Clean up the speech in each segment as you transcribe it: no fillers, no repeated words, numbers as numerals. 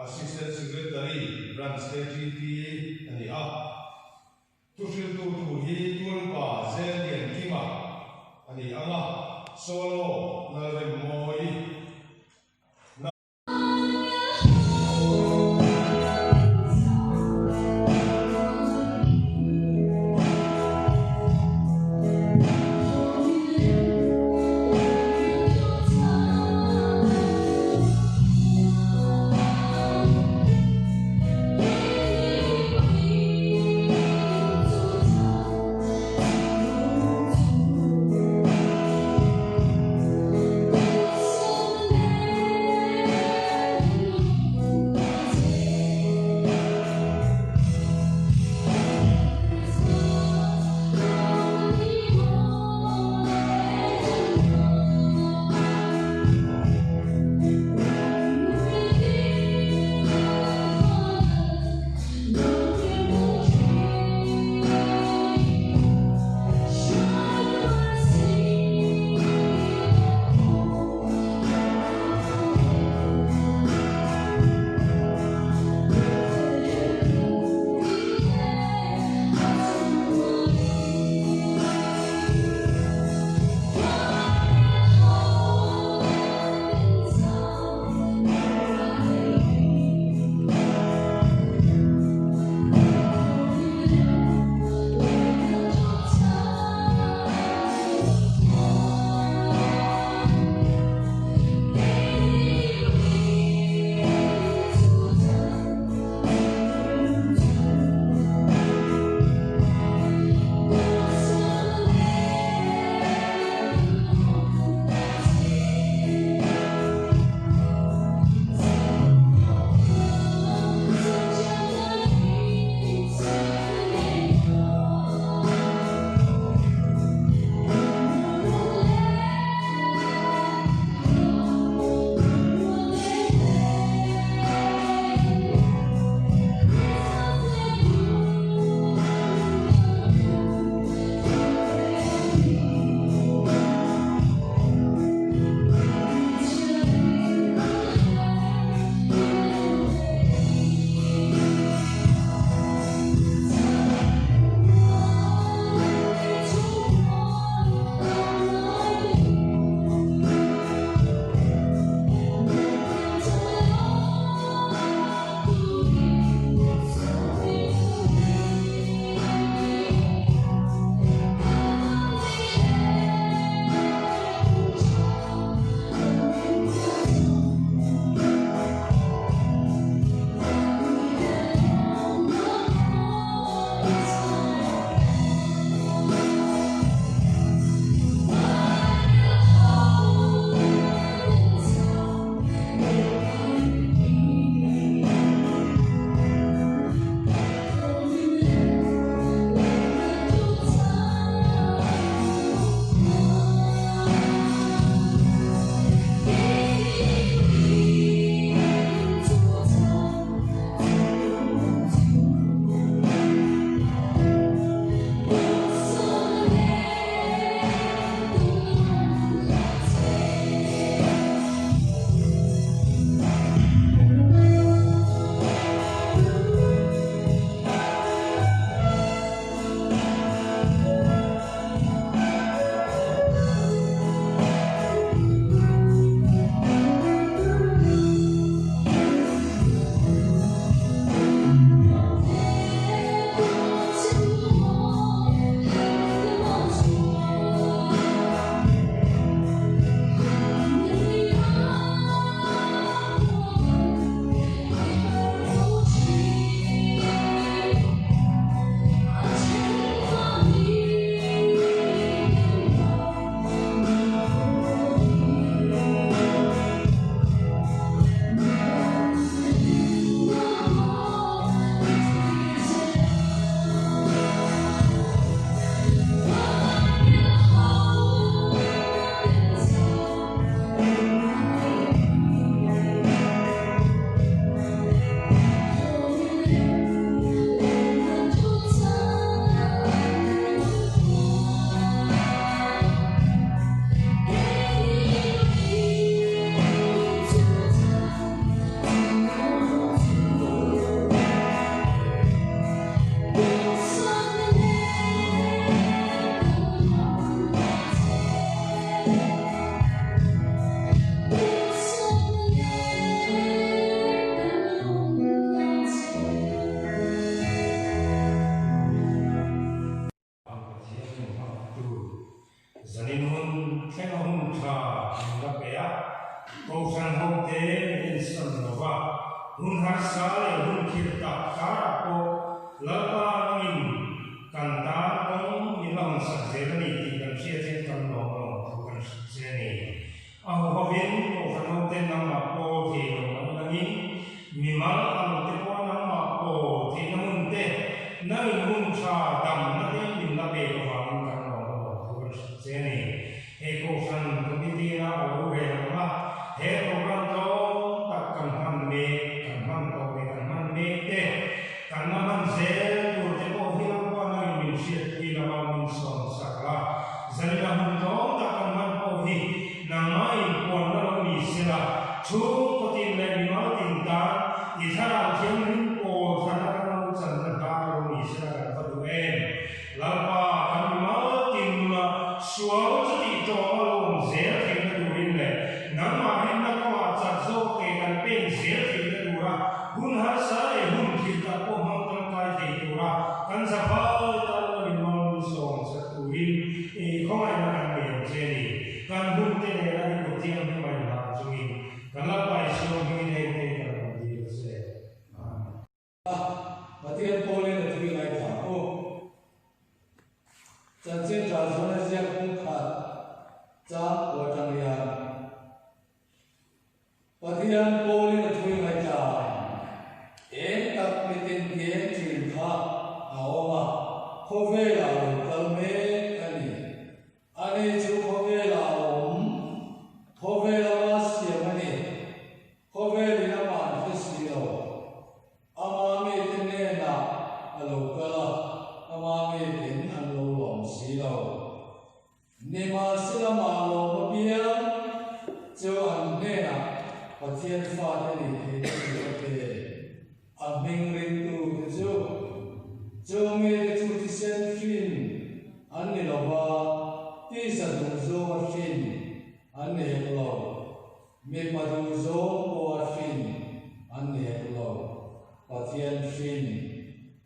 Assistant Secretary, Branch Secretary, and the tu hi tuan pa zen dian kima ani anga solo na le moi So zanin hun khen hun tha la pea Kohhran hote insan nova hun har sale hun kirta kara ko lapa ngin kanta kong ilang sa zerani tigang siya chen kan lo kan zeni ang hovin Kohhran hote nang mapo thi lo ngin mimal ang tepo nang mapo thi namun te nang hun cha dam na ten din la pe ko ang kan lo kan zeni Kohhran komiti na o he na he program to tak kan han me te kan man zel tu te ko hilang pa na min siat ki na ma min son sakla zalila hun to tak kan man ko hi na mai pon na lo ni sila chu ko tin le ni ma tin ta i thara thiam rin ko thana kan lo chan na ta lo ni sila kan pa du en la pa kan ma tin na sual ti to lo zel thing na du rin le na ma hen na ko cha zo ke kan pen zel thing na du ra hun har sa e hun kita ko hang tang kai thei tu ra kan sa ba ta lo ni ma lu song sa tu rin e khoi na kan me je ni kan hun te ne ra ni ko tiang ni mai na chu ni kan la pai so ni ne te kan di se Matian Paulin na tui lai ta ko chan chen tra so na sia kung khat cha ko tang ya Matian Paulin na tui lai ta en tak mitin tien chin kha aoma khove la kalme ani chu khove la khove la sia mani khove lina ma festival amame tene na alo kala amame tin alo lom silo nema sila ma lo mabia cho an ne na pathian fa te ni te aming rin tu cho me tu ti sen fin an ni lo ba ti sa tu zo fin an ne lo me pa tu zo ko fin an ne lo pathian fin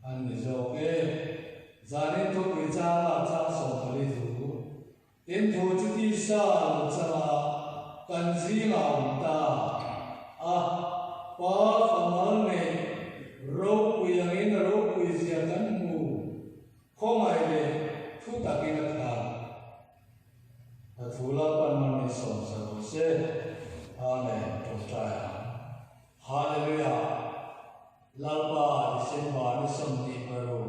an ni zo ke zanin tu pi cha la cha so khali tu tin thu chu ti sa lo cha kan zi la ta a pa famal ne ro pu yang in ro pu sia kan mu kho mai le thu ta ki na tha ta thu la pan man ni som sa lo se amen to ta hallelujah lalpa disemba ni som ni paro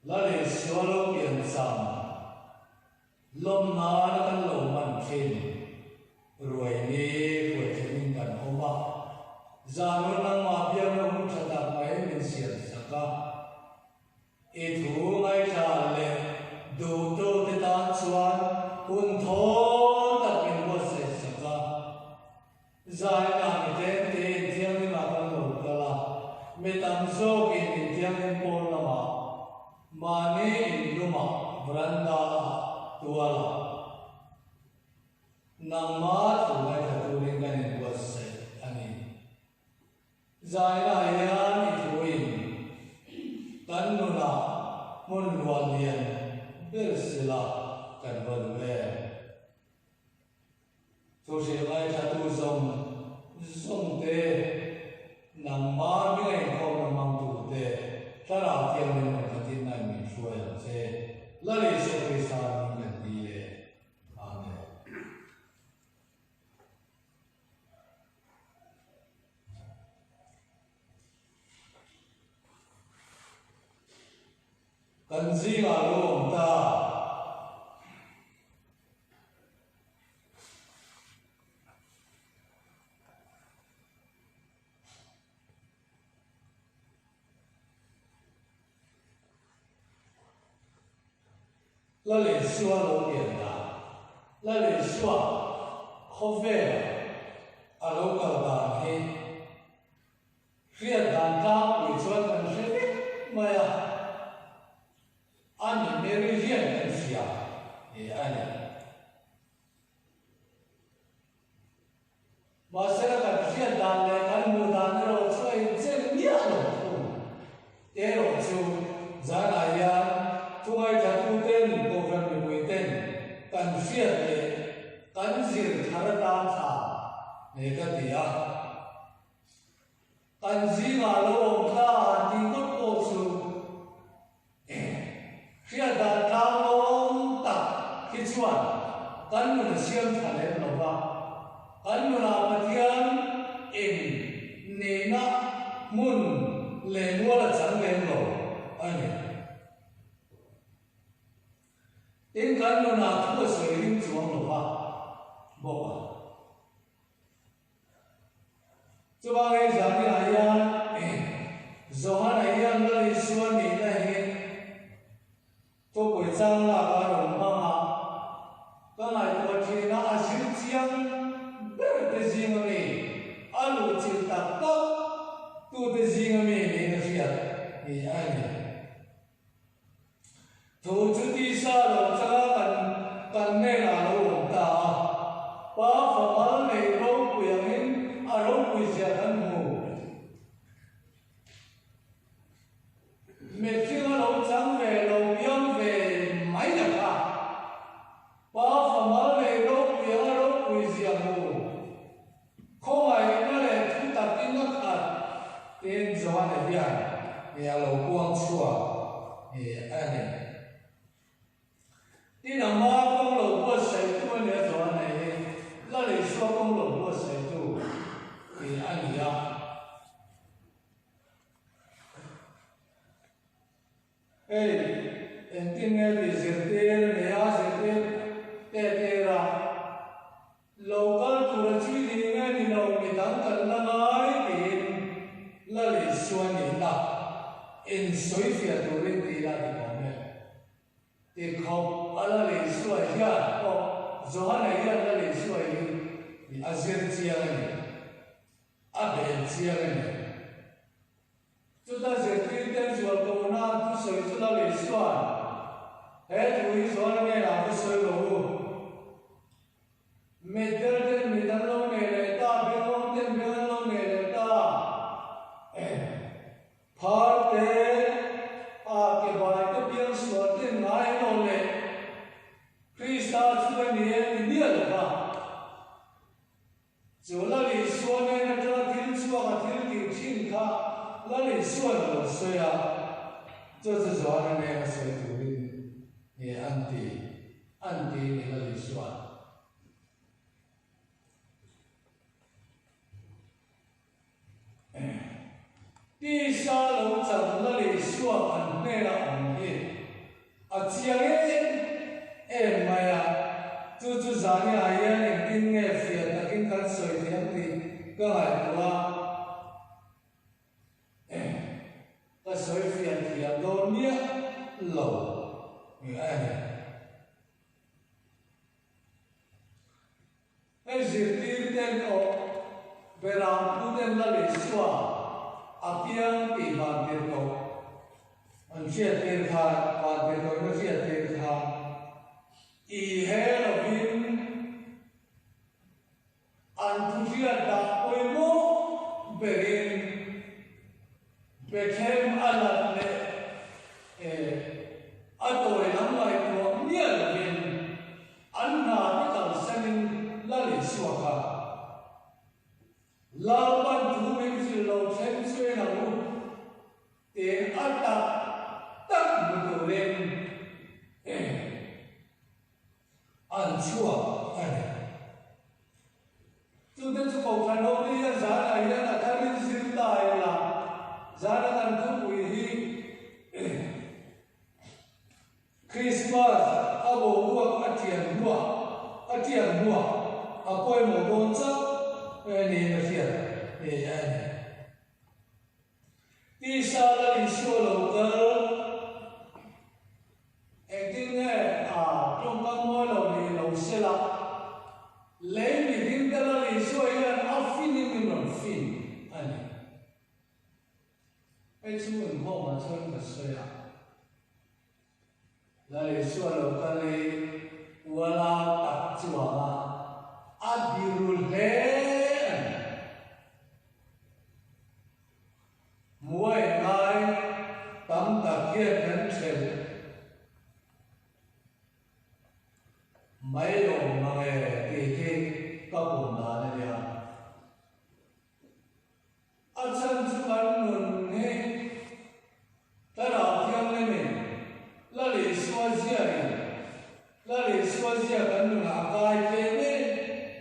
la le swalo pian sam lom na na kan lo man khin ruai ni ko thein kan homa zano nang ma pia no mun thata mai min sia saka e thu ngai tha le do to te ta chuan hun tho ta kin bo se saka zai na ni te thiam ni ma kan lo kala me tam zo ki ni thiam ni pon la ma ni in luma branda tuala nang ma thu ngai tha tu ring kan ni bo se ani zai na ya ni thuin tan nu na mun luan lian ber sila kan ban ve tu se lai tha tu zong te nang ma mi ngai ko na mang tu te ta ra tiang ni ma tin nai mi shua ya se la le so ke sa ni kan di le amen kan zi la lo ta la le shua lo pian da la le shua kho ve a lo ka da he khia dan ta wi chuan kan se ma ya ani meri hian kan sia e ani ma se ka khia dan le kan mu dan ro choi chen mia lo tu e ro chu za na ya tu ai ta tu ten ko kan mi wi ten 那个地啊，但是嘛，老大地个过处，现在他们打去转，咱们先谈来了吧，咱们那边你那门来我了长来了，哎。因咱们那土水林装了吧，无吧？这帮人讲的哎呀，说话哎呀，那里说你那些都会脏了，啊，容嘛，刚才我听那新疆那的事么的，阿鲁就达到都的事么的那些，哎。投资地下了，这个干内哪路大？把房房内楼不要人，啊楼不下很木。每天个楼涨费、楼养费买的卡，把房房内楼不要楼不下木。可爱那嘞土大丁个卡，点子话那边，也楼光出啊，也爱嘞。你那妈讲老婆谁做你做呢？那你说讲老婆谁做？你按你啊。今天的是天，你啊是天啦。老干部的居民啊，你老你当干那个那你说你啦，水费都得地啦，你讲咩？你靠阿拉来说一下，哦，做下来呀，阿拉来说一，阿些这样的，阿别这样的，就那些对点说多那，就谁知道来说，哎，对说那边哪不说路，每天弄来打，别弄来打，跑的。啊，给把这边说的哪弄嘞？Crusade 这个年了吧？就那里说呢，那这听说啊，听听他那里说了谁啊？这是说的那个谁主的，也安迪你那里说。第三楼层那里说很那个红叶，啊，这样的，妈呀，就啥呢？哎呀，你今个费那今看水田的，个还多啊，个水费多呢，老，你是第点哦，别让不点那里说。阿边地方点头，些点他，把点头有些点他，以后了边，按出去打规模，别人别看阿拉嘞，阿多人来多，你了边，安那的到生那里说哈。老板主名是老陈水那路，点阿达不够嘞，按错就那是口传老的呀，啥来呀？那他们是大啦，啥那咱都不会。Christmas 阿无我阿甜我，阿贵无工作。你那些，第三个你说了个，今天啊，中刚买了你老些啦，来你听到了你说一个阿fin你们fin，出门后嘛，出门说呀，那你说了个你，我啦打住啊，阿比如嘞。mỗi ngày tâm tập kia thân trình mấy đồ mà nghề thì khi có bùn đá này chia đi là để xóa chia gần như là cái thế đấy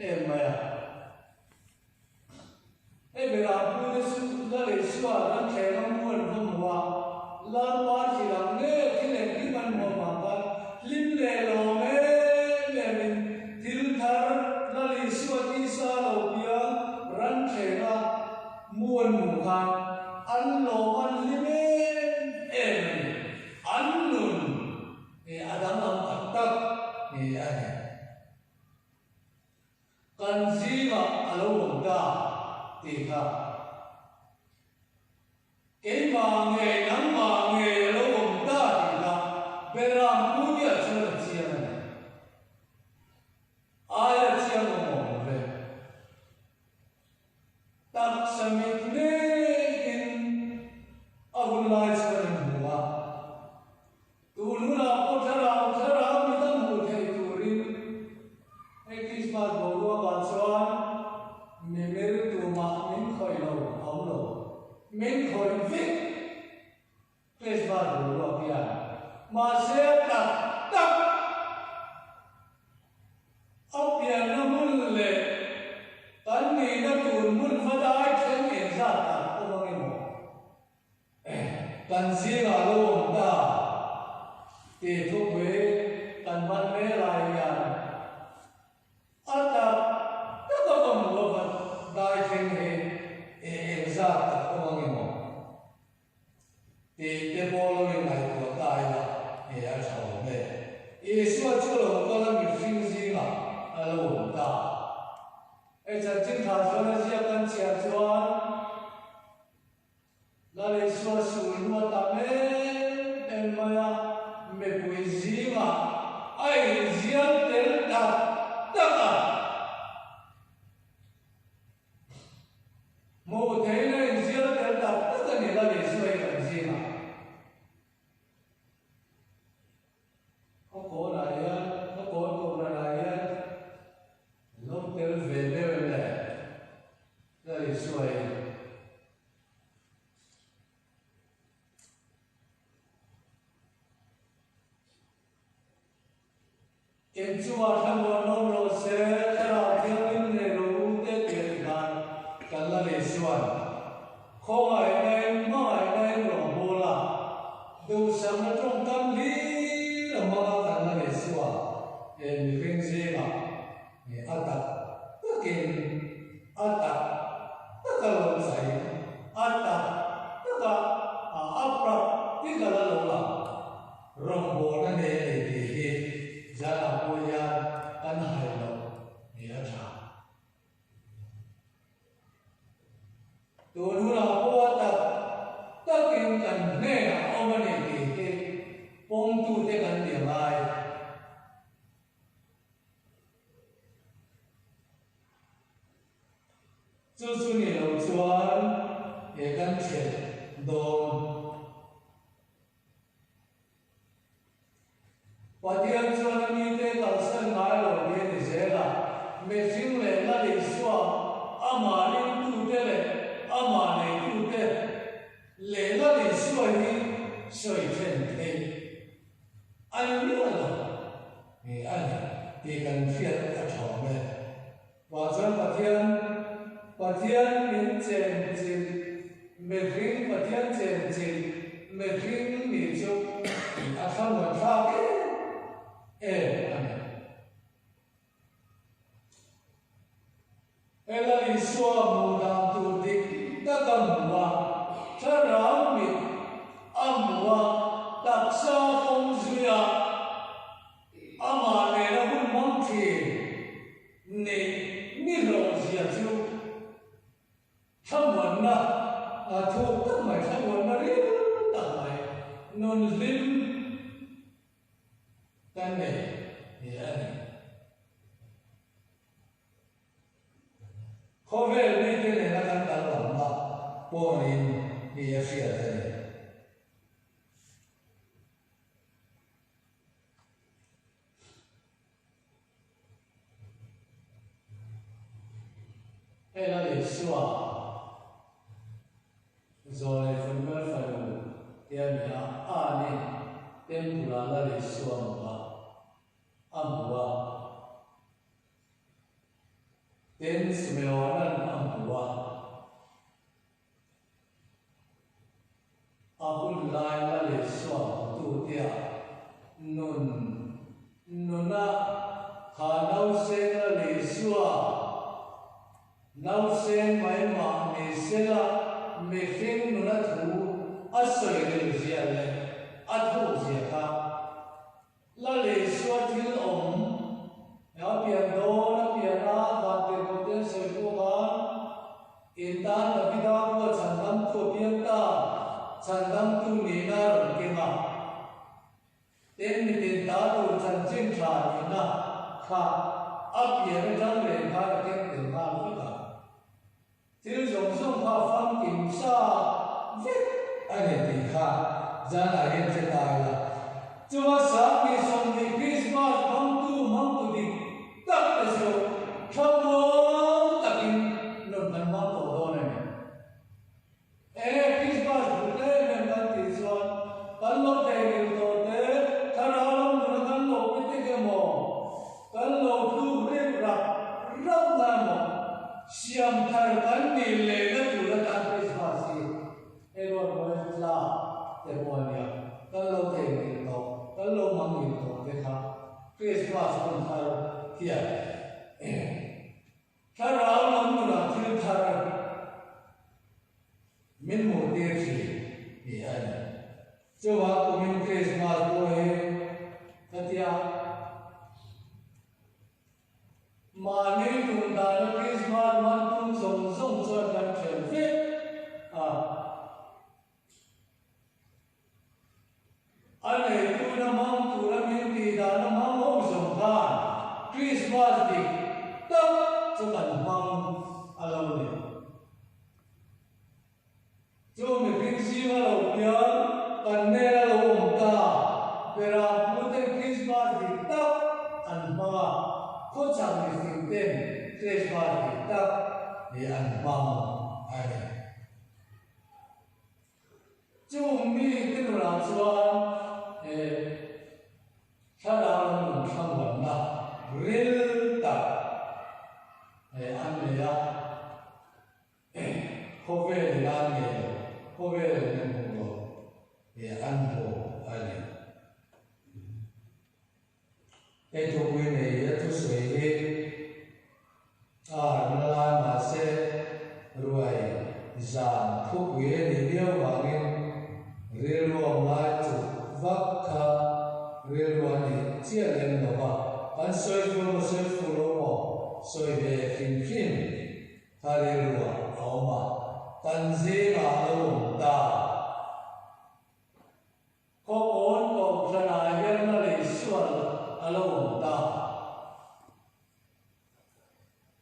em mày em bây giờ bữa nay là để xóa đang chạy đang muốn không mua là mua chỉ là nghe thì là đi bán mua mà bán lim lệ lo mẹ mẹ mình thiếu thar là để xóa đi xa lâu bia rắn chạy ra muốn mua hàng ăn lo ăn lim em ăn luôn Adam ang atak ni ane kan zima alawang ka tika kay mange nang mange alawang ka tika beram punya chura chiang aya chiang mo ve tak samit ne in agulai saran huwa tuluna Christmas bố bà xoan mình lấy tụ mặt mình khỏi lầu ống lầu mình khỏi viết Christmas bố bà mà sẽ đặt tắc ốc tiền nó muốn lệ tấn mì nó tụn muốn phát ái trên miền ra tạc không có nghe một tấn xí là luôn ta thì thuốc huế tấn văn mê lại nhàn Ata tak akan membuat dai tinggi exakt apa mengimu. Di depolo yang lain tu dai lah, ia tahu me. Isu culo kalau mungkin lah, lalu dah. Jadi cinta siapa siapa lalu suatu mata me maya me puisi mah, ai siapa terdak. Taka mau thayna zia terda taka ni la le suai kan zina ko na ya ko na ya long tel vele la le suai Enjua thamwa no se tara thiang ne ro te te dan kala le suan kho ai nei ma ai nei ro bola do sam na trong tam li la ma kala le suan en ring se ma ni ata takin ata takalo sai ata taka apra ti kala lo la rom bola ne le hi Jangan punya tanah lo, dia cah. Tuhan buat tak ingkan ne orang ini pom tu tekan dia mai. Justru ni lo Tuhan ikan cek don. Padian Tuhan ni te kalsan ngai lo dia ni zela. Mesin le na di suam amani tu te le amani tu te le na di suam ni soi chen te. Anh biết là vì anh thì cần phiền cả chồng mẹ. Và cho Bà Thiên mình chèn chìm mẹ khinh Bà Thiên chèn chìm mẹ khinh mì chúc không còn sao cái là đi xua mù đàm tù tịch đã cầm hòa thơ ráo mịt âm hòa đặc xa phong duy mà này là cũng mong thì này mi lộ dìa chú thăm vấn thuộc tất mày thăm vấn mà riêng tặng mày nôn linh cái này thì anh khó về đây cái này là căn bản lòng mà bỏ đi thì sẽ thế này hay là để xóa rồi phần phần phần tiền nhà này tiền la le suam ba amwa ten smewanan amwa akul lai la le suam tu dia nuna ha nau sen la le suam nau sen mai ma me sela me fin nuna thu asoi le zia le athu zia ka la le suam thil om ya pian do na pian a va te ko te se ko ga in ta na vida ko chan dam ko pian ta chan dam tu ni na ron ke ma ten mi ten ta tu chan chin tha ni na kha a pian jang le kha ke ten ta ko ka til jong song kha phang kim sa vit ane ti kha jan a yen che ta la chua sa ki som ni Christmas mang tu di tak te so thamo takin non kan ma to do ne Christmas bute men kan ti so kan lo te ni to te thara lo na kan lo pe te ke mo kan lo tu re rap na mo siam thar kan ni le na tu la ta Christmas si ro mo la te mo ya kan lo te ni to kan lo mang ni to te kha Christmas kan thar kia thara lo na thil thar min mo te si ni ai cho wa ko min Christmas ko he katia ma ni tum da na Christmas man tum song cho kan chen fe ane tu na mang tu na min ti da na mang ho song ka Christmas di tak cho kan mang alo ni cho mi pin si ma lo pia kan ne lo om ta pera pute Christmas di tak an ma ko chang ni sing ten Christmas di tak ni an mang ai cho mi tin ra chuan sa da lo sang wan na ril ta an le ya ko ve la ne ko ve ne mo an ho ai to we ne ya tu sui he na la ma se ruai zan thu we ni liao wa ngin ril lo mai chu vakha ril lo ni chia len no ba an soi fu lo mo soi ve fin ha ril lo au ma tan zi la lo ta ko on ko sana yen na le sual alo ta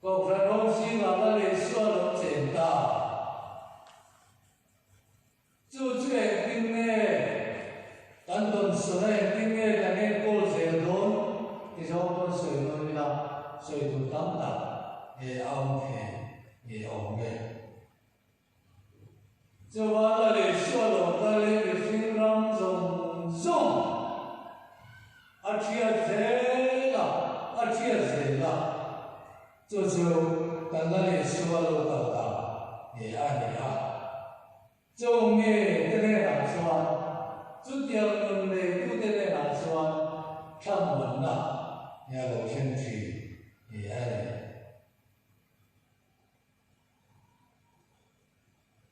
ko prano si la le sual chen ta chu chue tin ne tan don sore tin ne ta ne ko se don ti so ko se no ni la se tu tam ta aum ke ong ge cho wa la le sual ta le ke fin ram zong a chia se la cho tan la le sual ta ta a ni a cho me te ne la sual chu tiang nun le tu te ne la sual tham wan na ya lo chen chi ai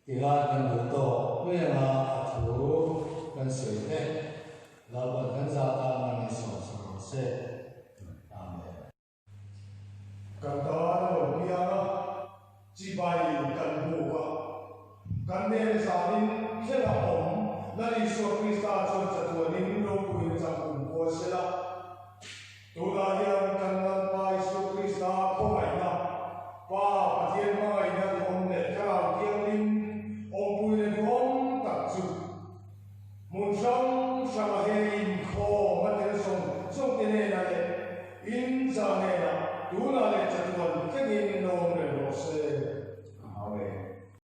thì ra cần đủ tổ bây giờ là thủ cần sửa thế là vẫn cần ra ta mà mình sửa sẽ amen cần đó là bia chỉ bài cần bộ cần nên gia đình thế là ổn là đi xuống Christa cho